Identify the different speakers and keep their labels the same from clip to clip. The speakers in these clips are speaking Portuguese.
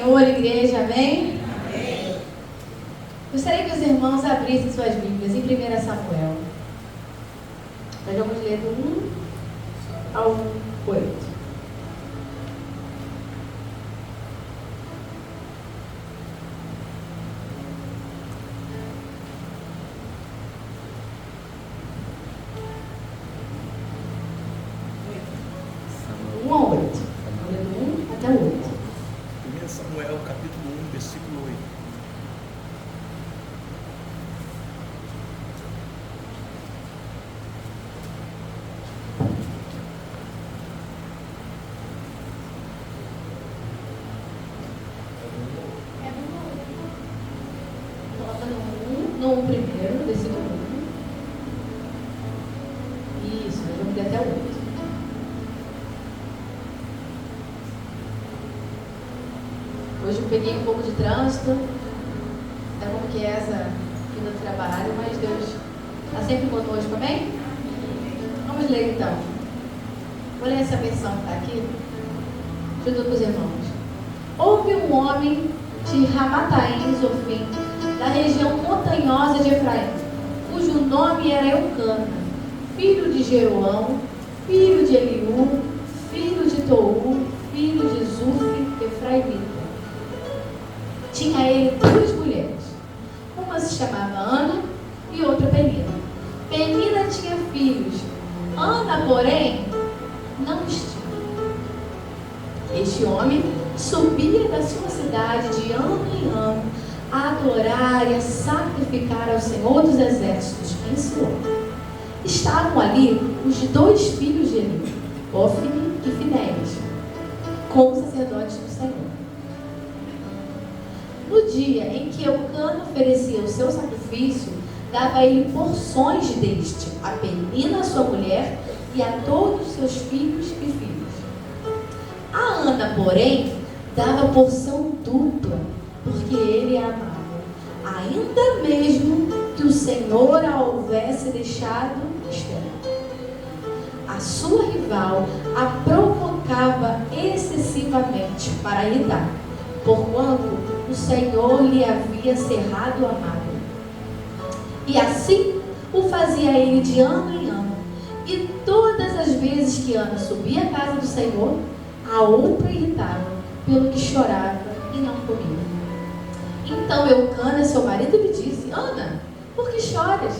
Speaker 1: Senhor, igreja, amém? Gostaria que os irmãos abrissem suas Bíblias em 1 Samuel. Nós vamos ler do 1 ao 8. Do 1 ao 8. Vamos ler do 1 até o 8.
Speaker 2: 1 Samuel, capítulo 1, versículo 8.
Speaker 1: No 1 primeiro, versículo 1. Isso, nós vamos ler até o 8. Hoje eu peguei um pouco de trânsito, é como que é essa vida do trabalho, mas Deus está sempre conosco, amém? Vamos ler então. Vou ler essa versão que está aqui, junto com os irmãos. Houve um homem de Ramataim, Zofim, da região montanhosa de Efraim, cujo nome era Eucana, filho de Jeroão, filho de Eliú, filho de Tou, filho de Zufi, efraimita. Tinha ele duas mulheres, uma se chamava Ana e outra Penina. Penina tinha filhos, Ana, porém, não os tinha. Este homem subia da sua cidade de ano em ano a adorar e a sacrificar ao Senhor dos Exércitos em Siló. Estavam ali os dois filhos de Eli, Ofni e Finéias, como sacerdotes do Senhor. No dia em que Eucana oferecia o seu sacrifício, dava a ele porções deste, a Penina, sua mulher, e a todos os seus filhos e filhas. A Ana, porém, dava porção dupla, porque ele a amava, ainda mesmo que o Senhor a houvesse deixado estéril. A sua rival a provocava excessivamente para irritar, porquanto o Senhor lhe havia cerrado a mágoa. E assim o fazia ele de ano em ano. E todas as vezes que Ana subia à casa do Senhor, a outra irritava, pelo que chorava e não comia. Então Eucana, seu marido, lhe disse: Ana, por que choras?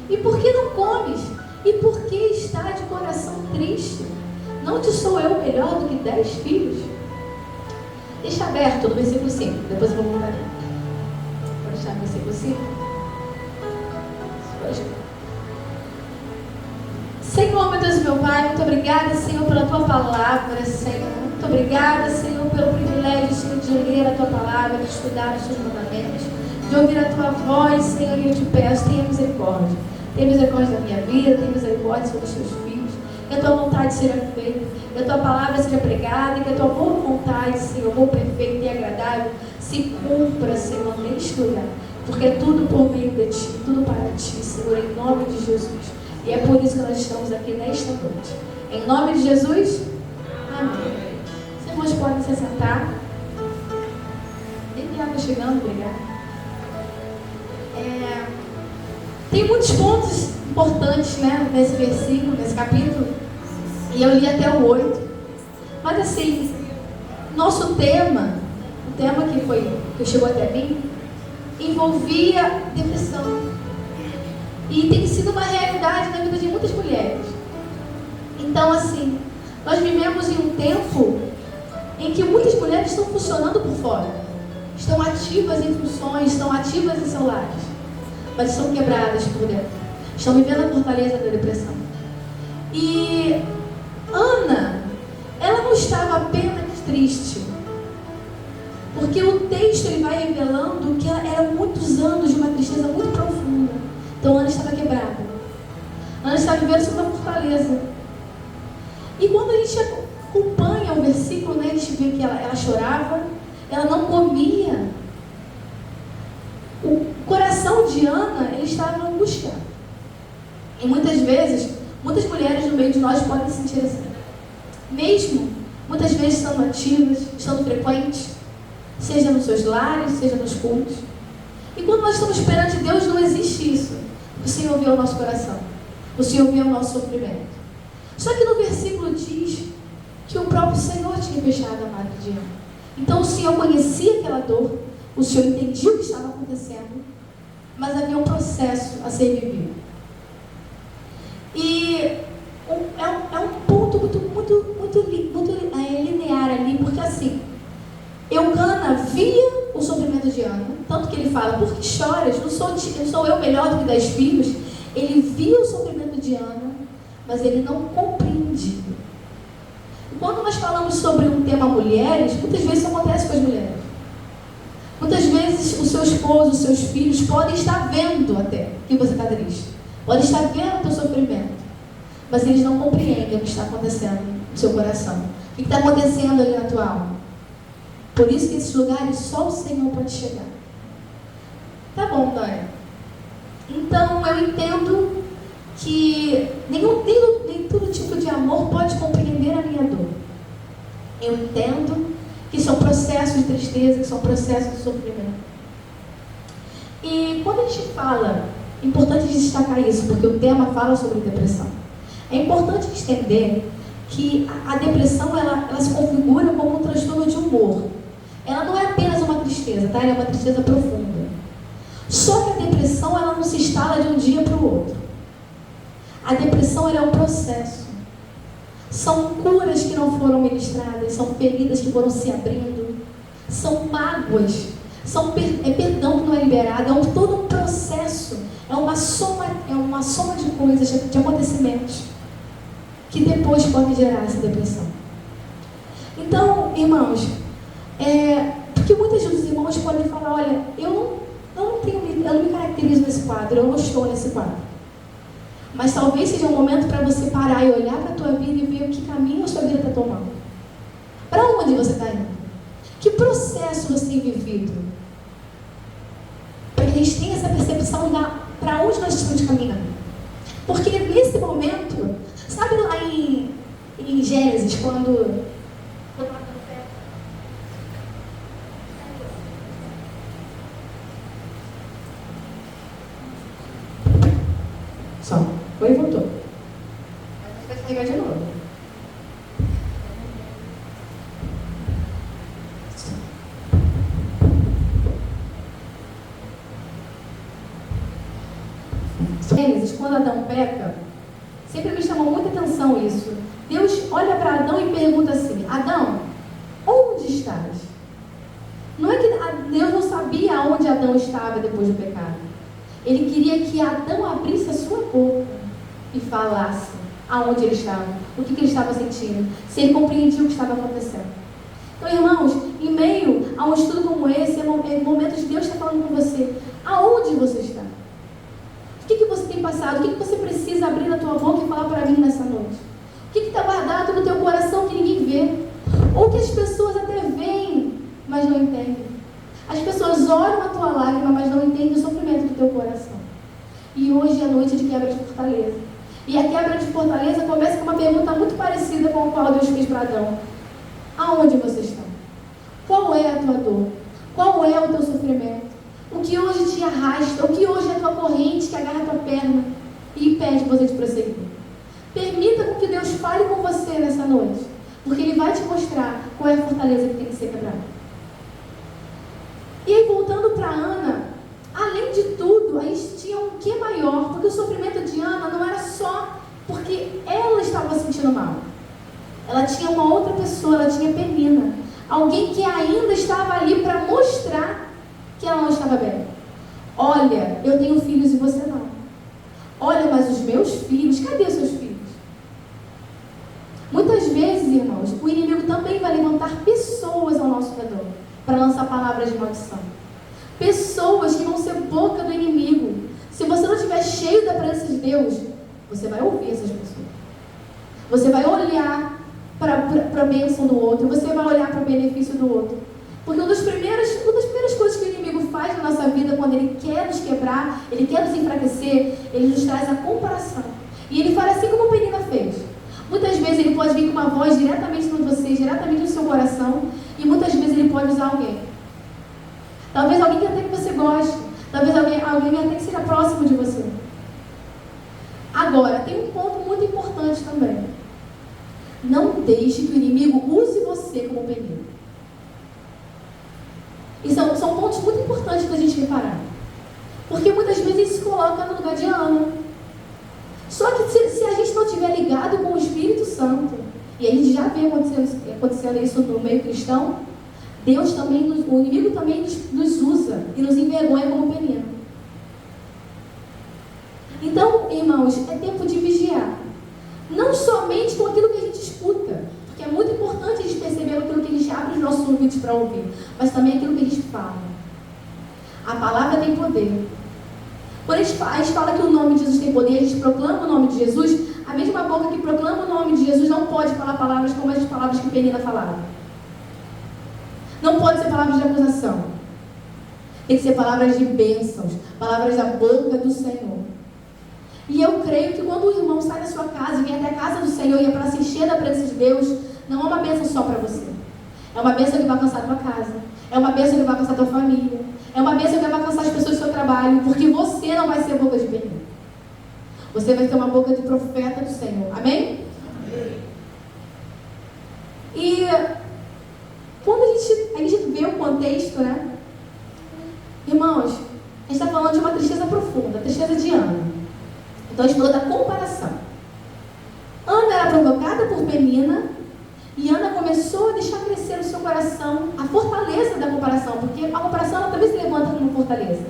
Speaker 1: E por que não comes? E por que está de coração triste? Não te sou eu melhor do que 10 filhos? Deixa aberto no versículo 5, depois eu vou voltar aqui. Vou deixar no versículo 5. Senhor, meu Deus e meu Pai, muito obrigada, Senhor, pela Tua palavra, Senhor. Muito obrigada, Senhor, pelo privilégio, Senhor, de ler a Tua palavra, de estudar os Teus mandamentos, de ouvir a Tua voz, Senhor, e eu te peço, tenha misericórdia. Tenha misericórdia da minha vida, tenha misericórdia sobre os Teus filhos. Que a Tua vontade seja feita, que a Tua palavra seja pregada, e que a Tua boa vontade, Senhor, boa, perfeita e agradável, se cumpra, Senhor, neste lugar. Porque é tudo por meio de Ti, tudo para Ti, Senhor, em nome de Jesus. E é por isso que nós estamos aqui nesta noite. Em nome de Jesus, amém. Os irmãos podem se sentar. Tem água chegando, obrigada. Tem muitos pontos importantes, né, nesse versículo, nesse capítulo. E eu li até o 8. Mas assim, nosso tema, o tema que chegou até mim, envolvia depressão. E tem sido uma realidade na vida de muitas mulheres. Então assim, nós vivemos em um tempo em que muitas mulheres estão funcionando por fora. Estão ativas em funções, estão ativas em seus lares, mas estão quebradas por dentro. Estão vivendo a fortaleza da depressão. E Ana, ela não estava apenas triste, porque o texto ele vai revelando que ela era muitos anos de uma tristeza muito profunda. Então Ana estava quebrada. Ana estava vivendo sobre uma fortaleza. E quando a gente acompanha o versículo, né, a gente vê que ela chorava, ela não comia. O coração de Ana, ele estava angustiado. E muitas vezes, muitas mulheres no meio de nós podem se sentir assim. Mesmo, muitas vezes estando ativas, estando frequentes, seja nos seus lares, seja nos cultos. E quando nós estamos perante Deus, não existe isso. O Senhor vê o nosso coração. O Senhor vê o nosso sofrimento. Só que no versículo diz que o próprio Senhor tinha fechado a madre de Ana. Então o Senhor conhecia aquela dor, o Senhor entendia o que estava acontecendo, mas havia um processo a ser vivido. E é um ponto muito linear ali, porque assim, Eucana via o sofrimento de Ana, tanto que ele fala, por que choras? Não sou eu melhor do que 10 filhos? Ele via o sofrimento de Ana, mas ele não compreendia. E quando nós falamos sobre um tema mulheres, muitas vezes isso acontece com as mulheres. Muitas vezes o seu esposo, os seus filhos podem estar vendo até que você está triste, podem estar vendo o teu sofrimento, mas eles não compreendem o que está acontecendo no seu coração, o que está acontecendo ali na tua alma. Por isso que esses lugares só o Senhor pode chegar. Tá bom, Dóia. Então eu entendo que nem todo tipo de amor pode compreender a minha dor. Eu entendo que são processos de tristeza, que são processos de sofrimento. E quando a gente fala, é importante destacar isso, porque o tema fala sobre depressão. É importante entender que a depressão ela se configura como um transtorno de humor. Ela não é apenas uma tristeza, tá? Ela é uma tristeza profunda. Só que a depressão ela não se instala de um dia para o outro. A depressão ela é um processo. São curas que não foram ministradas, são feridas que foram se abrindo, são mágoas, é perdão que não é liberado, é todo um processo, é uma soma de coisas, de acontecimentos, que depois pode gerar essa depressão. Então, irmãos, porque muitos dos irmãos podem falar, olha, eu não me caracterizo nesse quadro, eu não estou nesse quadro. Mas talvez seja um momento para você parar e olhar para a tua vida e ver que caminho a sua vida está tomando. Para onde você está indo? Que processo você tem vivido? Para que a gente tenha essa percepção para onde nós estamos caminhando. Porque nesse momento, sabe lá em Gênesis, quando só, foi e voltou. A gente vai carregar de novo. Gênesis, quando Adão peca, sempre me chamou muita atenção isso. Deus olha para Adão e pergunta assim, Adão, onde estás? Não é que Deus não sabia onde Adão estava depois do pecado. Ele queria que Adão abrisse a sua boca e falasse aonde ele estava, o que ele estava sentindo, se ele compreendia o que estava acontecendo. Então, irmãos, em meio a um estudo como esse, é momentos de Deus está falando com você, aonde você está? O que você tem passado? O que você precisa abrir na tua boca e falar para mim nessa noite? O que está guardado no teu coração que ninguém vê? Ou que as pessoas até veem, mas não entendem? As pessoas olham a tua lágrima, mas não entendem o sofrimento do teu coração. E hoje é noite de quebra de fortaleza. E a quebra de fortaleza começa com uma pergunta muito parecida com a qual Deus fez para Adão. Aonde você está? Qual é a tua dor? Qual é o teu sofrimento? O que hoje te arrasta? O que hoje é a tua corrente que agarra a tua perna e impede você de prosseguir? Permita com que Deus fale com você nessa noite, porque Ele vai te mostrar qual é a fortaleza que tem que ser quebrada. E aí, voltando para Ana, além de tudo, a gente tinha um quê maior, porque o sofrimento de Ana não era só porque ela estava se sentindo mal. Ela tinha uma outra pessoa, ela tinha Penina, alguém que ainda estava ali para mostrar que ela não estava bem. Olha, eu tenho filhos e você não. Olha, mas os meus filhos, cadê os seus filhos? Muitas vezes, irmãos, o inimigo também vai levantar pessoas ao nosso redor para lançar palavras de maldição. Pessoas que vão ser boca do inimigo. Se você não estiver cheio da presença de Deus, você vai ouvir essas pessoas. Você vai olhar para a bênção do outro, você vai olhar para o benefício do outro. Porque uma das primeiras coisas que o inimigo faz na nossa vida, quando ele quer nos quebrar, ele quer nos enfraquecer, ele nos traz a comparação. E ele faz assim como a Penina fez. Muitas vezes ele pode vir com uma voz diretamente de você, diretamente no seu coração, e muitas vezes ele pode usar alguém. Talvez alguém até que você goste. Talvez alguém até que seja próximo de você. Agora, tem um ponto muito importante também. Não deixe que o inimigo use você como penino. E são pontos muito importantes da gente reparar. Porque muitas vezes ele se coloca no lugar de Ana. Só que se a gente não estiver ligado com o Espírito Santo, e a gente já vê acontecendo isso no meio cristão, o inimigo também nos usa e nos envergonha como penino. Então, irmãos, é tempo de vigiar. Não somente com aquilo que a gente escuta, porque é muito importante a gente perceber aquilo que a gente abre os nossos ouvidos para ouvir, mas também aquilo que a gente fala. A palavra tem poder. Quando a gente fala que o nome de Jesus tem poder, a gente proclama o nome de Jesus, a mesma boca que proclama o nome de Jesus não pode falar palavras como as palavras que Penina falava. Não pode ser palavras de acusação. Tem que ser palavras de bênçãos, palavras da boca do Senhor. E eu creio que quando o irmão sai da sua casa e vem até a casa do Senhor e é para se encher da presença de Deus, não é uma bênção só para você. É uma bênção que vai alcançar a tua casa. É uma bênção que vai alcançar a tua família. É uma bênção que vai alcançar as pessoas do seu trabalho. Porque você não vai ser boca de penino. Você vai ter uma boca de profeta do Senhor. Amém? Amém. E quando a gente vê o contexto, né? Irmãos, a gente está falando de uma tristeza profunda, a tristeza de Ana. Então a gente falou da comparação. Ana era provocada por Penina e Ana começou a deixar crescer no seu coração a fortaleza da comparação, porque a comparação ela também se levanta como fortaleza.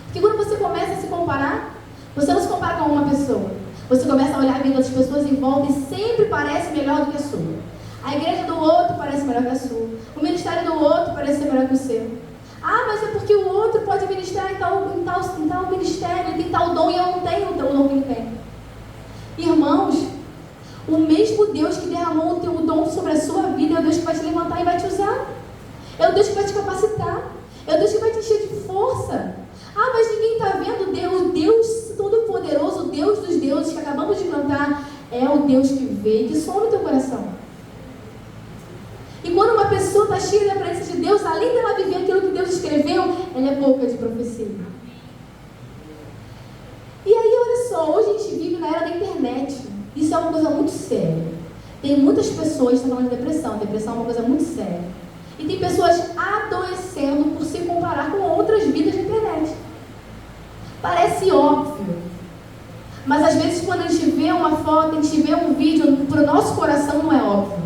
Speaker 1: Porque quando você começa a se comparar, você não se compara com uma pessoa. Você começa a olhar a vida das pessoas em volta e sempre parece melhor do que a sua. A igreja do outro parece melhor que a sua. O ministério do outro parece ser melhor que o seu. Ah, mas é porque o outro pode ministrar em tal ministério, ele tem tal dom e eu não tenho o dom que ele tem. Irmãos, o mesmo Deus que derramou o teu dom sobre a sua vida é o Deus que vai te levantar e vai te usar. É o Deus que vai te capacitar. É o Deus que vai te encher de força. Ah, mas ninguém está vendo Deus Todo-Poderoso, Deus dos deuses que acabamos de cantar, é o Deus que vê e que some o teu coração. E quando uma pessoa está cheia da presença de Deus, além dela viver aquilo que Deus escreveu, ela é boca de profecia. E aí, olha só, hoje a gente vive na era da internet. Isso é uma coisa muito séria. Tem muitas pessoas que estão falando de depressão. Depressão é uma coisa muito séria. E tem pessoas adoecendo por se comparar com outras vidas na internet. Parece óbvio. Mas às vezes quando a gente vê uma foto, a gente vê um vídeo, para o nosso coração não é óbvio.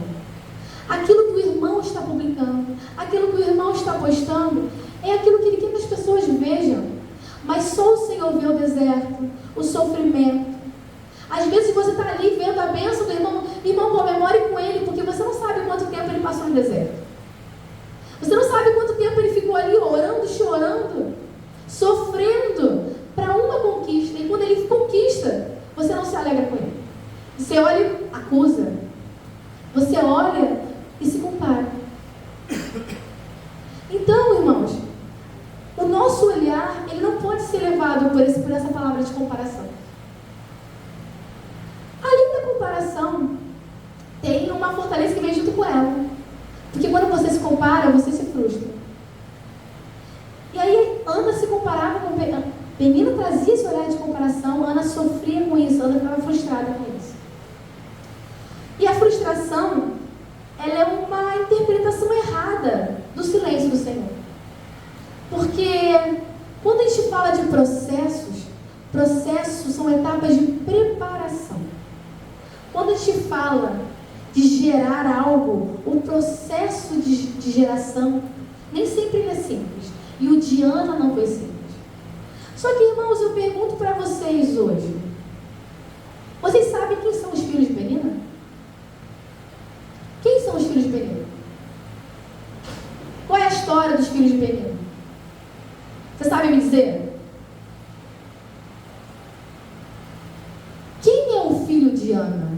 Speaker 1: Aquilo que o irmão está publicando, aquilo que o irmão está postando, é aquilo que ele quer que as pessoas vejam. Mas só o Senhor vê o deserto, o sofrimento. Às vezes você está ali vendo a bênção do irmão, comemore com ele, porque você não sabe quanto tempo ele passou no deserto. Você não sabe quanto tempo ele ficou ali orando, chorando, sofrendo para uma conquista. E quando ele conquista, você não se alegra com ele. Você olha e acusa. Você olha e se compara. Então, irmãos, o nosso olhar, ele não pode ser levado por essa palavra de comparação. Além da comparação, tem uma fortaleza que vem junto com ela. Porque quando você se compara, você se frustra. E aí, Ana se comparava com Penina, trazia esse olhar de comparação, Ana sofria com isso, Ana ficava frustrada com isso. E a frustração, ela é uma interpretação errada do silêncio do Senhor. Porque quando a gente fala de processos são etapas de preparação. Quando a gente fala de gerar algo, o processo de geração nem sempre é simples. E o de Ana não foi simples. Só que, irmãos, eu pergunto para vocês hoje. Vocês sabem quem são os filhos de Penina? Quem são os filhos de Penina? Qual é a história dos filhos de Penina? Você sabe me dizer? Quem é o filho de Ana?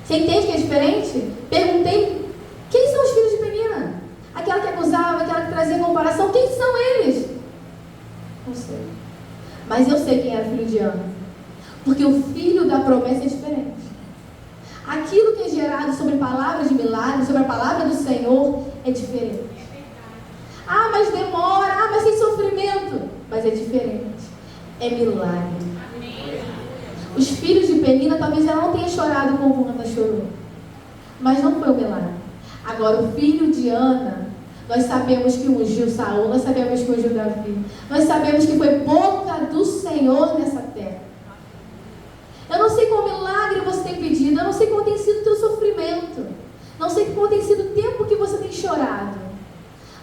Speaker 1: Você entende que é diferente? Perguntei, quem são os filhos de Penina? Aquela que acusava, aquela que trazia comparação, quem são eles? Não sei. Mas eu sei quem era o filho de Ana. Porque o filho da promessa é diferente. Aquilo que é gerado sobre palavras de milagre, sobre a palavra do Senhor, é diferente. mas demora, mas tem sofrimento. Mas é diferente. É milagre. Os filhos de Penina, talvez ela não tenha chorado como Ana chorou. Mas não foi um milagre. Agora, o filho de Ana, nós sabemos que ungiu Saul, nós sabemos que ungiu Davi. Nós sabemos que foi boca do Senhor nessa terra. Eu não sei qual milagre você tem pedido, eu não sei qual tem sido o teu sofrimento. Não sei qual tem sido o tempo que você tem chorado.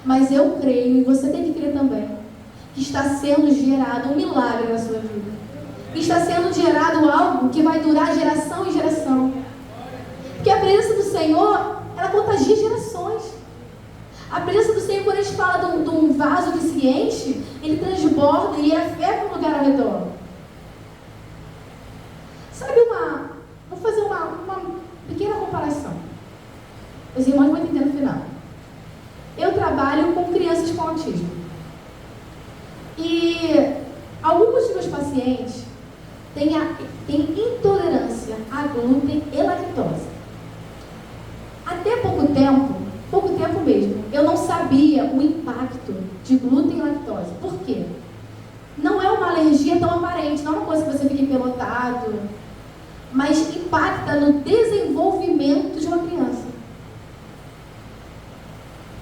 Speaker 1: Mas eu creio, e você tem que crer também, que está sendo gerado um milagre na sua vida. Está sendo gerado algo que vai durar geração em geração. Porque a presença do Senhor, ela contagia gerações. A presença do Senhor, quando a gente fala de um vaso que se enche, ele transborda e ele afeta o lugar ao redor. Sabe vou fazer uma pequena comparação. Os irmãos vão entender no final. Eu trabalho com crianças com autismo. E alguns dos meus pacientes têm intolerância a glúten e lactose. Até pouco tempo mesmo, eu não sabia o impacto de glúten e lactose. Por quê? Não é uma alergia tão aparente, não é uma coisa que você fica empelotado, mas impacta no desenvolvimento de uma criança.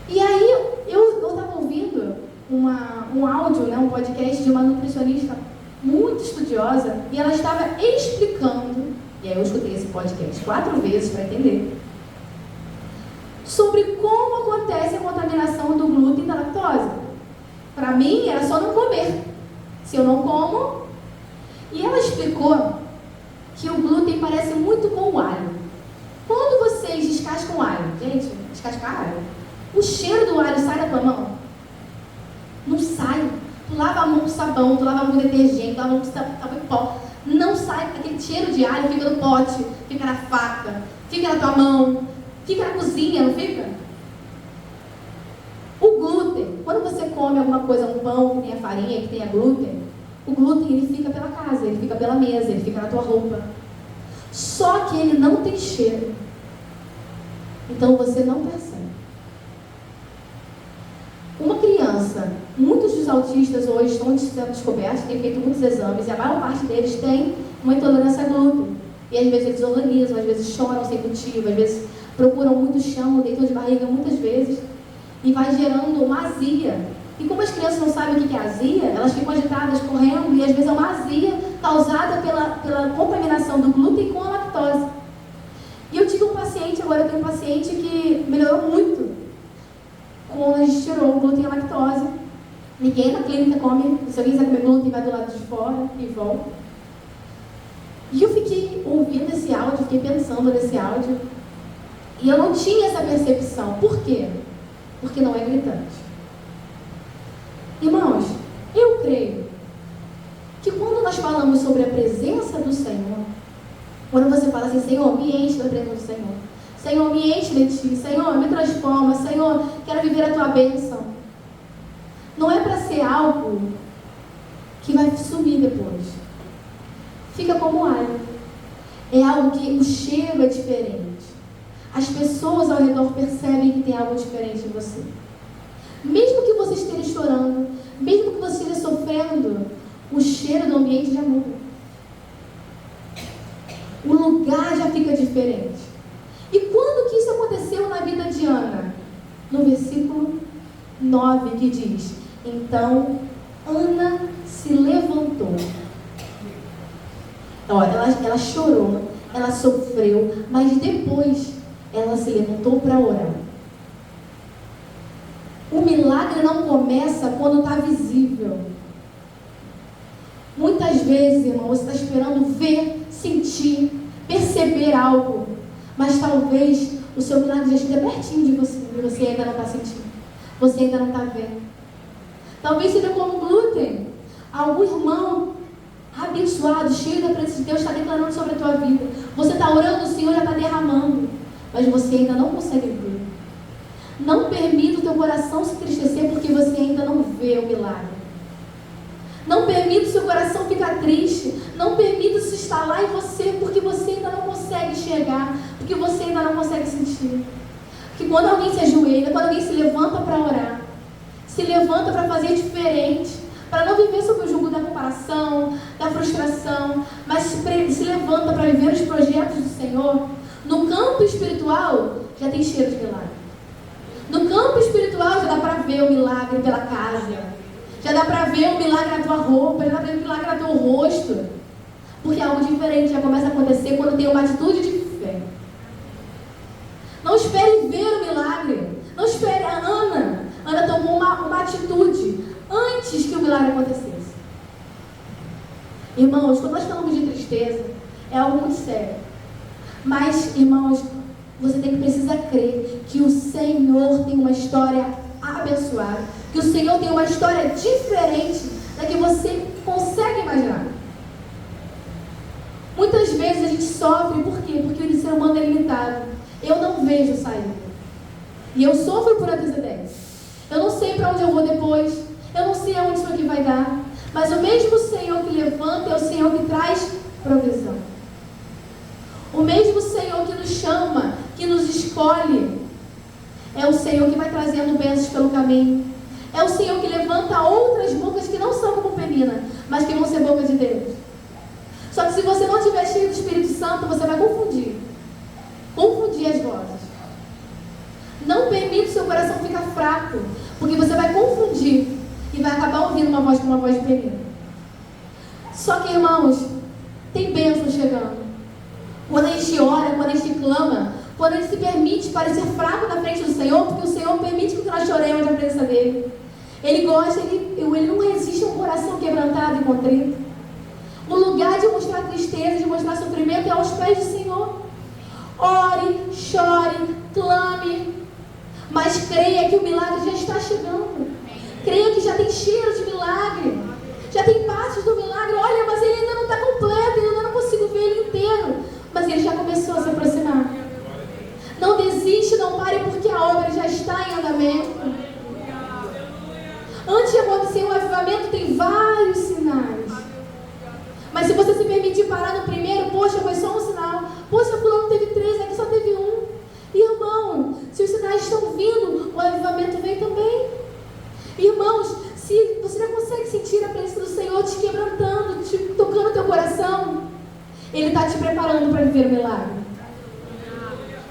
Speaker 1: E aí, eu estava ouvindo um áudio, um podcast de uma nutricionista muito estudiosa, e ela estava explicando, e aí eu escutei esse podcast 4 vezes para entender, sobre como acontece a contaminação do glúten e da lactose. Para mim, era só não comer. Se eu não como... E ela explicou que o glúten parece muito com o alho. Quando vocês descascam o alho, gente, descascar alho, o cheiro do alho sai da tua mão? Não sai. Tu lava a mão com sabão, tu lava a mão com detergente, tu lava a mão com sabão em pó. Não sai. Aquele cheiro de alho fica no pote, fica na faca, fica na tua mão, fica na cozinha, não fica? O glúten, quando você come alguma coisa, um pão que tenha farinha, que tenha glúten, o glúten ele fica pela casa, ele fica pela mesa, ele fica na tua roupa. Só que ele não tem cheiro. Então você não percebe. Uma criança, muitos dos autistas hoje estão sendo descobertos, têm feito muitos exames, e a maior parte deles tem uma intolerância a glúten. E às vezes eles organizam, às vezes choram sem motivo, às vezes procuram muito chão, deitam de barriga muitas vezes, e vai gerando uma azia. E como as crianças não sabem o que é azia, elas ficam agitadas, correndo, e às vezes é uma azia causada pela contaminação do glúten com a lactose. E eu tive um paciente, agora eu tenho um paciente que melhorou muito quando a gente tirou o glúten e a lactose. Ninguém na clínica come, se alguém quiser comer glúten, vai do lado de fora e volta. E eu fiquei ouvindo esse áudio, fiquei pensando nesse áudio, e eu não tinha essa percepção. Por quê? Porque não é gritante. Irmãos, eu creio que quando nós falamos sobre a presença do Senhor, quando você fala assim, Senhor, me enche da presença do Senhor, Senhor, me enche de Ti, Senhor, me transforma, Senhor, quero viver a Tua bênção, não é para ser algo que vai sumir depois. Fica como alho. É algo que o cheiro é diferente. As pessoas ao redor percebem que tem algo diferente em você. Mesmo que você esteja chorando, mesmo que você esteja sofrendo, o cheiro do ambiente já muda. O lugar já fica diferente. E quando que isso aconteceu na vida de Ana? No versículo 9 que diz, então Ana se levantou. Ela chorou, ela sofreu, mas depois ela se levantou para orar. O milagre não começa quando está visível. Muitas vezes, irmão, você está esperando ver, sentir, perceber algo, mas talvez o seu milagre já esteja pertinho de você e você ainda não está sentindo, você ainda não está vendo. Talvez seja como glúten. Algum irmão abençoado, cheio da presença de Deus, está declarando sobre a tua vida. Você está orando, o Senhor já está derramando, mas você ainda não consegue ver. Não permita o teu coração se entristecer porque você ainda não vê o milagre. Não permita o seu coração ficar triste. Não permita se instalar em você porque você ainda não consegue enxergar, porque você ainda não consegue sentir. Porque quando alguém se ajoelha, quando alguém se levanta para orar, se levanta para fazer diferente, para não viver sob o jugo da comparação, da frustração, mas se levanta para viver os projetos do Senhor, no campo espiritual já tem cheiro de milagre. No campo espiritual já dá para ver o milagre pela casa, já dá para ver o milagre na tua roupa, já dá para ver o milagre no teu rosto, porque algo diferente já começa a acontecer quando tem uma atitude de fé. Não espere ver o milagre, não espere a Ana. Ana tomou uma atitude antes que o milagre acontecesse. Irmãos, quando nós falamos de tristeza, é algo muito sério. Mas, irmãos, você precisa crer que o Senhor tem uma história abençoada, que o Senhor tem uma história diferente da que você consegue imaginar. Muitas vezes a gente sofre, por quê? Porque o ser humano é limitado. Eu não vejo saída. E eu sofro por antecedência. Eu não sei para onde eu vou depois. Eu não sei aonde isso aqui vai dar. Mas o mesmo Senhor que levanta é o Senhor que traz provisão. O mesmo Senhor que nos chama, que nos escolhe, é o Senhor que vai trazendo bênçãos pelo caminho. É o Senhor que levanta outras bocas que não são como Penina, mas que vão ser boca de Deus. Só que se você não estiver cheio do Espírito Santo, você vai confundir as vozes. Não permite seu coração ficar fraco, porque você vai confundir e vai acabar ouvindo uma voz com uma voz de Penina. Só que, irmãos, tem bênção chegando. Quando a gente ora, quando a gente clama, quando a gente se permite parecer fraco na frente do Senhor, porque o Senhor permite que nós choremos na presença dele. Ele gosta, ele não resiste a um coração quebrantado e contrito. O lugar de mostrar tristeza, de mostrar sofrimento é aos pés do Senhor. Ore, chore, clame, mas creia que o milagre já está chegando. Creia que já tem cheiro de milagre, já tem partes do milagre. Olha, mas ele ainda não está completo, eu ainda não consigo ver ele inteiro, mas ele já começou a se aproximar. Não desiste, não pare, porque a obra já está em andamento. Antes de acontecer o avivamento, tem vários sinais. Mas se você se permitir parar no primeiro, poxa, foi só um sinal. Poxa, fulano teve 3, aqui só teve 1. E, irmão, se os sinais estão vindo, o avivamento vem também. Irmãos, se você já consegue sentir a presença do Senhor te quebrantando, te tocando o teu coração, Ele está te preparando para viver o milagre.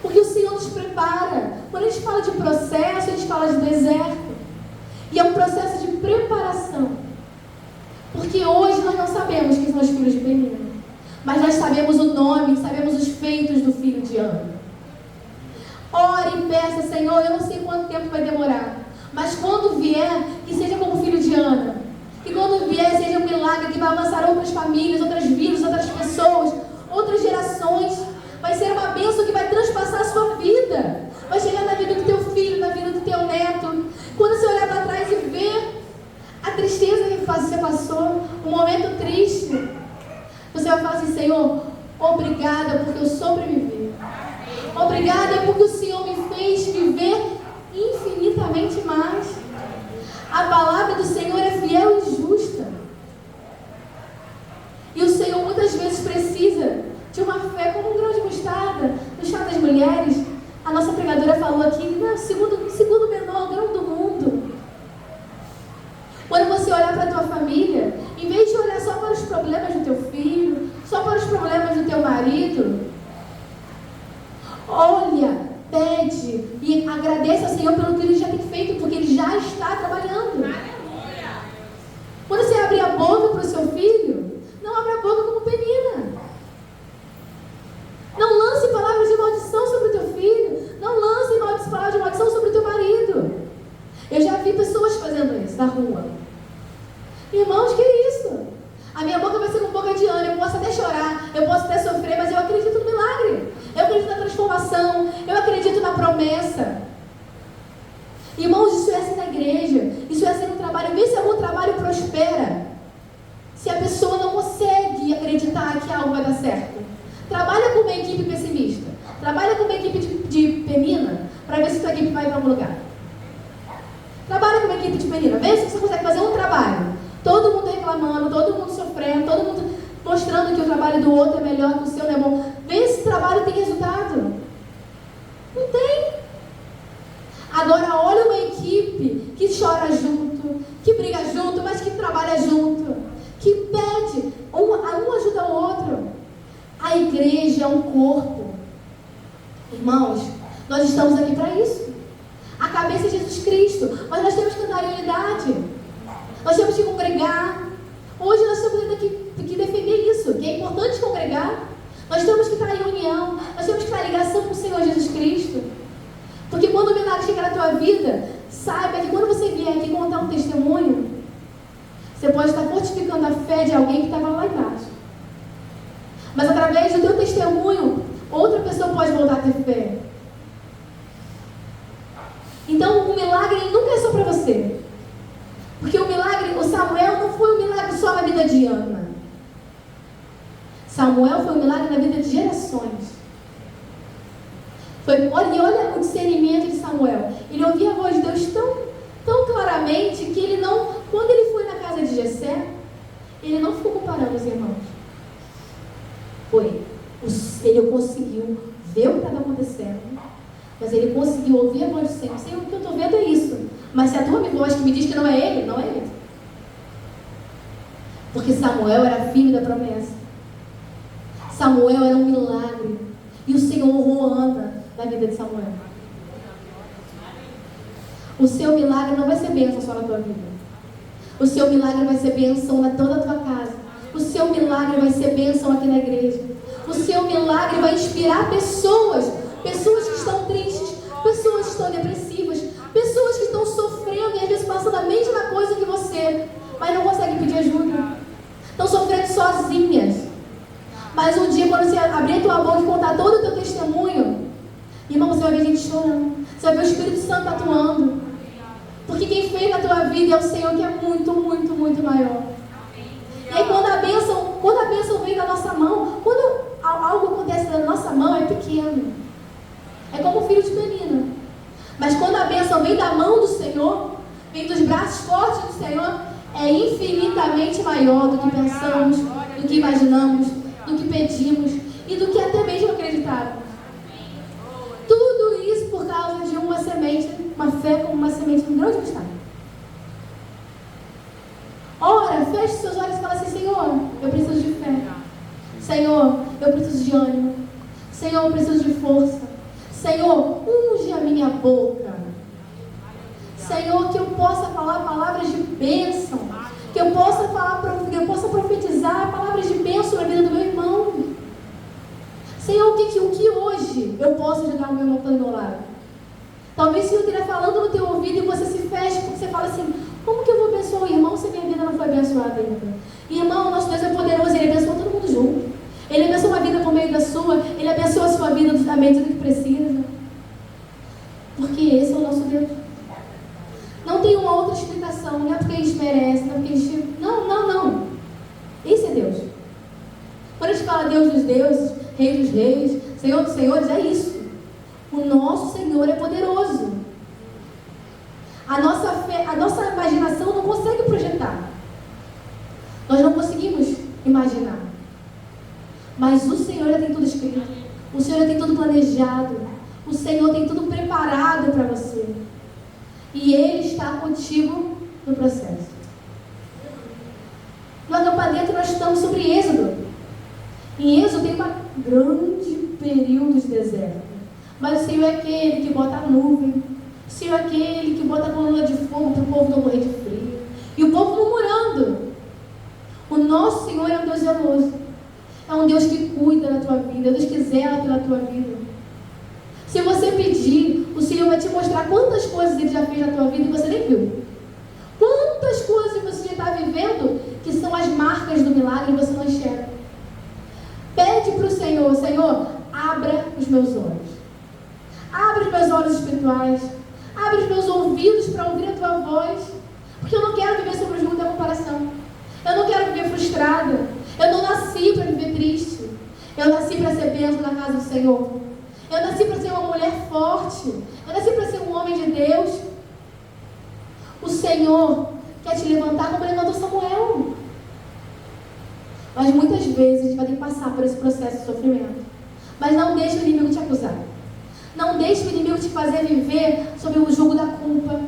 Speaker 1: Porque o Senhor nos prepara. Quando a gente fala de processo, a gente fala de deserto. E é um processo de preparação. Porque hoje nós não sabemos quem são os filhos de Penina, mas nós sabemos o nome, sabemos os feitos do filho de Ana. Ore e peça, Senhor, eu não sei quanto tempo vai demorar, mas quando vier, que seja como o filho de Ana. Que quando vier, seja um milagre que vai alcançar outras famílias, outras vidas, outras pessoas, outras gerações. Vai ser uma bênção que vai transpassar a sua vida. Vai chegar na vida do teu filho, na vida do teu neto. Quando você olhar para trás e ver a tristeza que você passou, um momento triste, você vai falar assim: Senhor, obrigada porque eu sobrevivi. Obrigada porque o Senhor me fez viver infinitamente mais. A palavra do Senhor é fiel e justa. E o Senhor muitas vezes precisa de uma fé como um grão de mostarda. No chá das mulheres, a nossa pregadora falou aqui, segundo menor grão do mundo. Quando você olhar para a tua família, em vez de olhar só para os problemas do teu filho, só para os problemas do teu marido, olha, pede e agradeça ao Senhor pelo que Ele já tem feito, porque Ele já está trabalhando. Aleluia. Quando você abrir a boca para o seu filho, não abra a boca como Penina. Não lance palavras de maldição sobre o teu filho. Não lance palavras de maldição sobre o teu marido. Eu já vi pessoas fazendo isso na rua. Irmãos, que isso? A minha boca vai ser uma boca de Ana. Eu posso até chorar, eu posso até sofrer, mas eu acredito no milagre. Eu acredito na transformação. Eu acredito na promessa. Irmãos, isso é assim na igreja. Isso é assim no trabalho. Vê se algum trabalho prospera. Se a pessoa não consegue acreditar que algo vai dar certo. Trabalha com uma equipe pessimista. Trabalha com uma equipe de Penina, para ver se tua equipe vai para algum lugar. Trabalha com uma equipe de Penina. Vê se você consegue fazer um trabalho. Todo mundo reclamando, todo mundo sofrendo, todo mundo mostrando que o trabalho do outro é melhor que o seu, não é bom. Vê se o trabalho tem resultado. Não tem. Agora olha uma equipe que chora junto, Jesus Cristo. Mas nós temos que andar em unidade. Nós temos que congregar. Hoje nós temos que defender isso, que é importante congregar. Nós temos que estar em união. Nós temos que estar em ligação com o Senhor Jesus Cristo. Porque quando o milagre chegar na tua vida, saiba que quando você vier aqui contar um testemunho, você pode estar fortificando a fé de alguém que estava lá embaixo. Mas através do teu testemunho, outra pessoa pode voltar a ter fé. Então o milagre nunca é só para você. Porque o milagre, o Samuel não foi um milagre só na vida de Ana. Samuel foi um milagre na vida de gerações. Olha o discernimento de Samuel. Ele ouvia a voz de Deus tão claramente que ele não, quando ele foi na casa de Jessé, ele não ficou comparando os irmãos. Ele conseguiu ver o que estava acontecendo, mas ele conseguiu ouvir a voz do Senhor. Senhor, o que eu estou vendo é isso. Mas se a tua voz que me diz que não é ele, não é ele. Porque Samuel era filho da promessa. Samuel era um milagre. E o Senhor honrou Ana na vida de Samuel. O seu milagre não vai ser bênção só na tua vida. O seu milagre vai ser bênção na toda a tua casa. O seu milagre vai ser bênção aqui na igreja. O seu milagre vai inspirar pessoas que estão tristes, pessoas que estão depressivas, pessoas que estão sofrendo e às vezes passando a mesma coisa que você, mas não conseguem pedir ajuda. Estão sofrendo sozinhas. Mas um dia, quando você abrir a tua boca e contar todo o teu testemunho, irmão, você vai ver gente chorando. Você vai ver o Espírito Santo atuando. Porque quem fez na tua vida é o Senhor, que é muito, muito, muito maior. E aí quando a bênção vem da nossa mão, quando algo acontece na nossa mão, é pequeno. É como o filho de Penina. Mas quando a bênção vem da mão do Senhor, vem dos braços fortes do Senhor, é infinitamente maior do que pensamos, do que imaginamos, do que pedimos e do que até mesmo acreditávamos. Tudo isso por causa de uma semente, uma fé como uma semente de um grão de mostarda. Ora, feche seus olhos e fala assim: Senhor, eu preciso de fé. Senhor, eu preciso de ânimo. Senhor, eu preciso de força. Senhor, unge a minha boca. Senhor, que eu possa falar palavras de bênção. Que eu possa profetizar palavras de bênção na vida do meu irmão. Senhor, o que hoje eu posso ajudar o meu irmão que está do meu lado? Talvez o Senhor esteja falando no teu ouvido e você se feche porque você fala assim: como que eu vou abençoar o irmão se a minha vida não foi abençoada ainda? Irmão, nosso Deus é poderoso, Ele abençoa todo mundo junto. Ele abençoa uma vida por meio da sua, Ele abençoa a sua vida da medida que precisa. Porque esse é o nosso Deus. Não tem uma outra explicação, não é porque a gente merece, não é porque a gente... Não. Esse é Deus. Quando a gente fala Deus dos deuses, Rei dos reis, Senhor dos senhores, é isso. O nosso Senhor é poderoso. A nossa imaginação não consegue projetar. Nós não conseguimos imaginar. Mas o Senhor já tem tudo escrito. O Senhor já tem tudo planejado. O Senhor tem tudo preparado para você. E Ele está contigo no processo. No acampamento nós estamos sobre Êxodo. Em Êxodo tem um grande período de deserto. Mas o Senhor é aquele que bota a nuvem. O Senhor é aquele que bota a coluna de fogo para o povo não morrer de frio. E o povo murmurando. O nosso Senhor é um Deus zeloso. É um Deus que cuida da tua vida. É um Deus que zela pela tua vida. Se você pedir, o Senhor vai te mostrar quantas coisas Ele já fez na tua vida e você nem viu. Quantas coisas você já está vivendo que são as marcas do milagre e você não enxerga. Pede para o Senhor: Senhor, abra os meus olhos. Abra os meus olhos espirituais. Abra os meus ouvidos para ouvir a tua voz. Porque eu não quero viver sobre o jugo da comparação. Eu não quero viver frustrada. Eu não nasci para viver triste. Eu nasci para ser bênção na casa do Senhor. Eu nasci para ser uma mulher forte. Eu nasci para ser um homem de Deus. O Senhor quer te levantar como levantou Samuel. Mas muitas vezes a gente vai ter que passar por esse processo de sofrimento. Mas não deixe o inimigo te acusar. Não deixe o inimigo te fazer viver sob o jugo da culpa.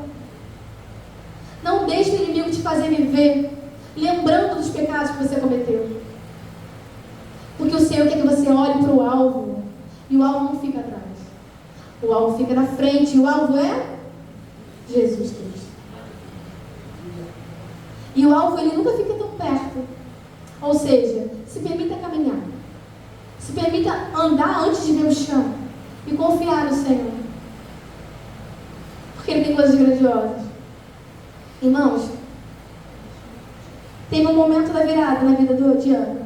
Speaker 1: Não deixe o inimigo te fazer viver lembrando dos pecados que você cometeu. Porque o Senhor quer que você olhe para o alvo. E o alvo não fica atrás. O alvo fica na frente. E o alvo é Jesus Cristo. E o alvo, ele nunca fica tão perto. Ou seja, se permita caminhar. Se permita andar antes de ver o chão. E confiar no Senhor. Porque Ele tem coisas grandiosas. Irmãos, teve um momento da virada na vida de Ana.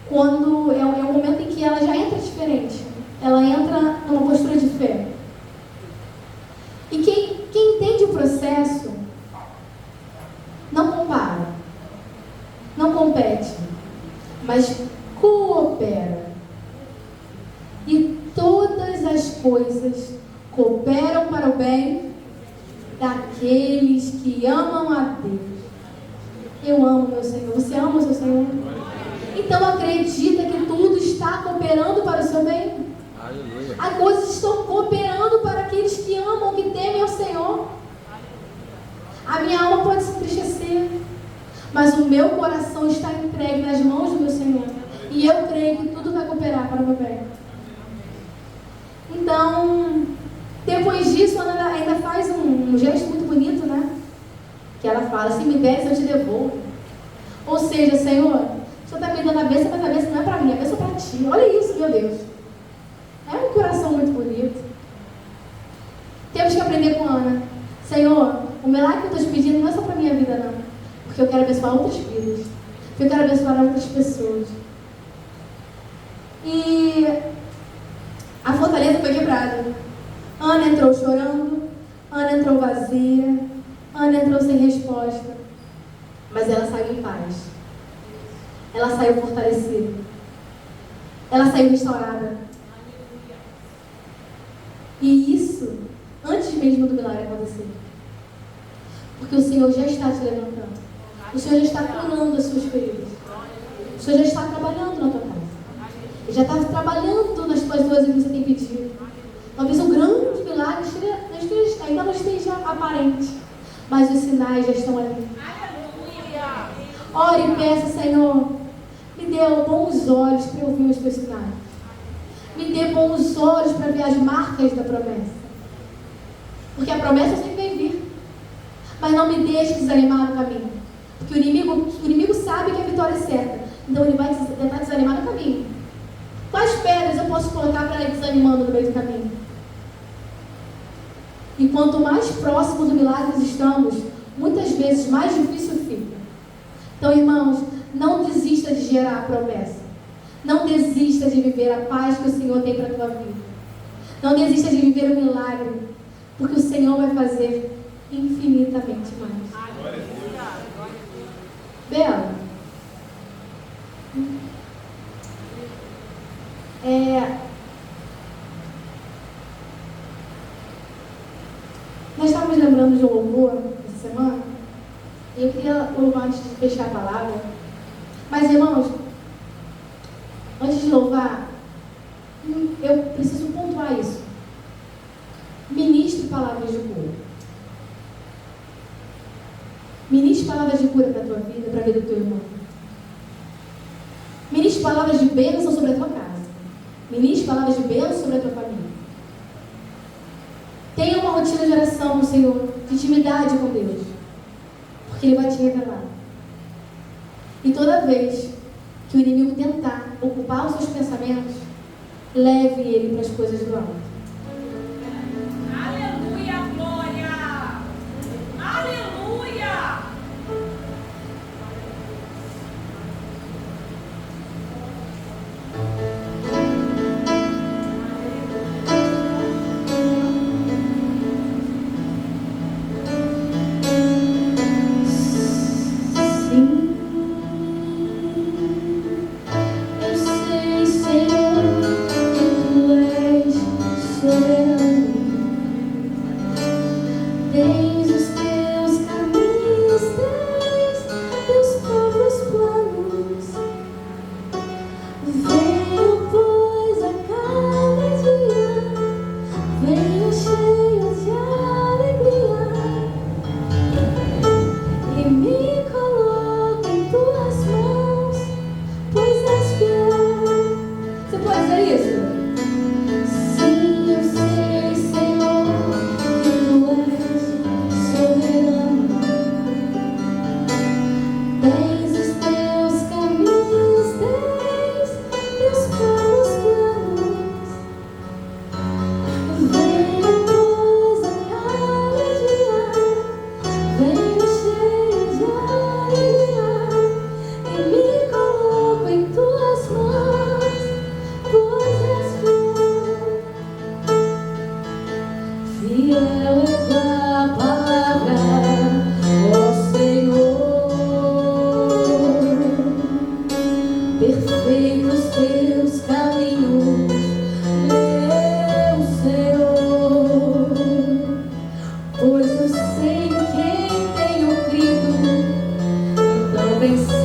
Speaker 1: Quando é um momento em que ela já entra diferente. Ela entra numa postura de fé. E quem entende o processo não compara, não compete, mas coopera. E todas as coisas cooperam para o bem daqueles que amam a Deus. Eu amo meu Senhor. Você ama o seu Senhor? Então acredita que tudo está cooperando para o seu bem.
Speaker 3: Aleluia.
Speaker 1: As coisas estão cooperando para aqueles que amam, que temem ao Senhor. A minha alma pode se entristecer, mas o meu coração está entregue nas mãos do meu Senhor. E eu creio que tudo vai cooperar para o meu bem. Então, depois disso, Ana ainda faz um gesto muito bonito, né? Que ela fala, se me deres, eu te devolvo. Ou seja, Senhor, o Senhor está me dando a bênção, mas a bênção não é para mim, a bênção é para ti. Olha isso, meu Deus. É um coração muito bonito. Temos que aprender com Ana. Senhor, o milagre que eu estou te pedindo não é só para a minha vida, não. Porque eu quero abençoar outras vidas. Porque eu quero abençoar outras pessoas. E a fortaleza foi quebrada. Ana entrou chorando. Ana entrou vazia. Ana entrou sem resposta. Mas ela saiu em paz. Ela saiu fortalecida. Ela saiu restaurada. E isso, antes mesmo do milagre acontecer. Porque o Senhor já está te levantando. O Senhor já está curando as suas feridas. O Senhor já está trabalhando na tua casa. Ele já está trabalhando nas tuas coisas que você tem pedido. Talvez o grande milagre ainda não esteja aparente. Mas os sinais já estão ali. Ore e peça, Senhor, me dê bons olhos para eu ver os teus sinais. Me dê bons olhos para ver as marcas da promessa. Porque a promessa sempre vai vir. Mas não me deixe desanimar no caminho. Porque o inimigo sabe que a vitória é certa. Então ele vai tentar desanimar no caminho. Quais pedras eu posso colocar para ele desanimando no meio do caminho? E quanto mais próximo do milagre estamos, muitas vezes mais difícil fica. Então, irmãos, não desista de gerar a promessa. Não desista de viver a paz que o Senhor tem para a tua vida. Não desista de viver o milagre, porque o Senhor vai fazer infinitamente mais. Bela, nós estávamos lembrando de um louvor essa semana, e eu queria louvar antes de fechar a palavra. Mas, irmãos, antes de louvar, eu preciso pontuar isso. Ministre palavras de cura. Ministre palavras de cura para a tua vida, para a vida do teu irmão. Ministre palavras de bênção sobre a tua casa. Ministre palavras de bênção sobre a tua família. Tenha uma rotina de oração no Senhor, de intimidade com Deus. Porque Ele vai te revelar. E toda vez que o inimigo tentar ocupar os seus pensamentos, leve ele para as coisas do alto.
Speaker 4: Aleluia, glória! Aleluia!
Speaker 1: Sim, eu sei, Senhor, que Tu és.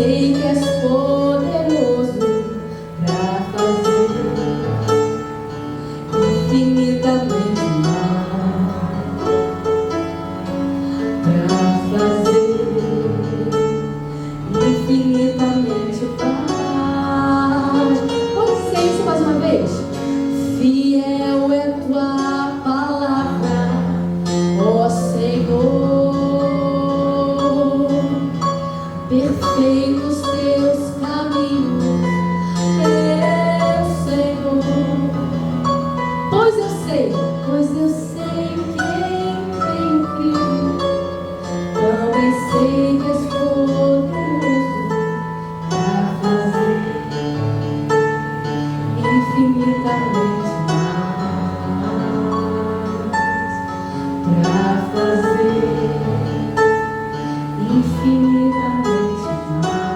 Speaker 1: sei que és poderoso para fazer infinitamente mais, para fazer infinitamente mais. Pode ser isso mais uma vez? Fiel é tua palavra, ó Senhor. Perfeitos teus caminhos, meu Senhor. Pois eu sei quem tem crido, também sei que és poderoso para fazer infinitamente mais, para fazer infinitamente mais.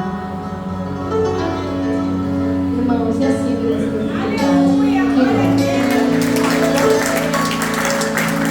Speaker 1: Irmãos, e assim, Brasil?